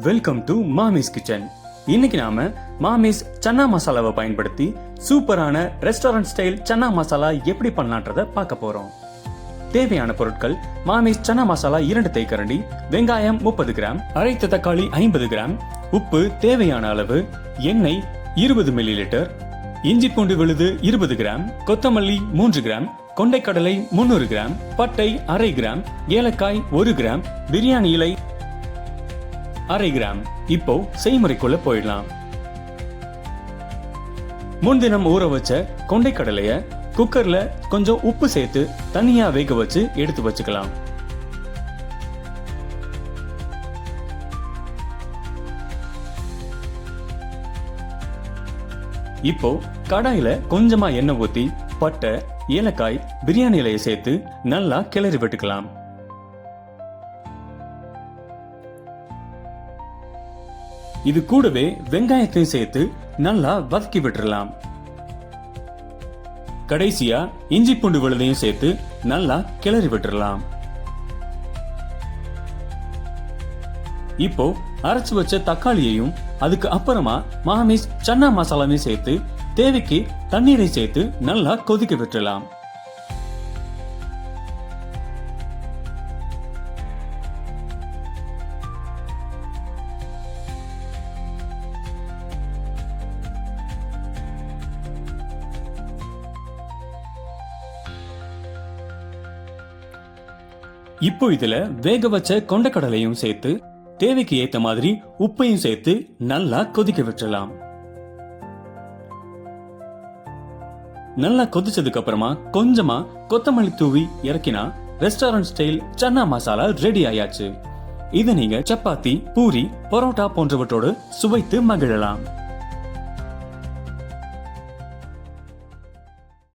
Welcome to மாமிஸ் kitchen. இன்னைக்கு நாம மாமிஸ் சன்னா மசாலாவை பயன்படுத்தி சூப்பரான ரெஸ்டாரண்ட் ஸ்டைல் சன்னா மசாலா எப்படி பண்ணலான்றத பார்க்க போறோம். தேவையான பொருட்கள்: மாமிஸ் சன்னா மசாலா 2 தேக்கரண்டி, வெங்காயம் 30 கிராம், அரைத்த தக்காளி 50 கிராம், உப்பு தேவையான அளவு, எண்ணெய் 20 மில்லி லிட்டர், இஞ்சி பூண்டு விழுது 20 கிராம், கொத்தமல்லி 3 கிராம், கொண்டைக்கடலை 300 கிராம், பட்டை அரை கிராம், ஏலக்காய் 1 கிராம், பிரியாணி இலை அரை கிராம். இப்போ செய்முறைக்குள்ள போயிடலாம். முன்தினம் ஊற வச்ச கொண்டைக்கடலைய குக்கர்ல கொஞ்சம் உப்பு சேர்த்து தனியா வேக வச்சு எடுத்து வச்சுக்கலாம். இப்போ கடாயில கொஞ்சமா எண்ணெய் ஊத்தி பட்டை, ஏலக்காய், பிரியாணி இலையை சேர்த்து நல்லா கிளறி விட்டுக்கலாம். இது கூடவே வெங்காயத்தையும் சேர்த்து நல்லா வதக்கி விட்டுறலாம். கடைசியா இஞ்சி பூண்டு விழுதையும் சேர்த்து நல்லா கிளறி விட்டுறலாம். இப்போ அரைச்சு வச்ச தக்காளியையும் அதுக்கு அப்புறமா மாமிஸ் சன்னா மசாலாவையும் சேர்த்து தேவைக்கு தண்ணீரை சேர்த்து நல்லா கொதிக்க விட்டுறலாம். இப்போ இதுல வேக வச்ச கொண்டைக்கடலையும் சேர்த்து தேவைக்கு ஏத்த மாதிரி உப்பையும் சேர்த்து நல்லா கொதிக்க விட்டுறலாம். நல்லா கொதிச்சதுக்கு அப்புறமா கொஞ்சமா கொத்தமல்லி தூவி இறக்கினா restaurant style chana masala ready ஆயாச்சு. இதை நீங்க சப்பாத்தி, பூரி, பரோட்டா போன்றவற்றோடு சுவைத்து மகிழலாம்.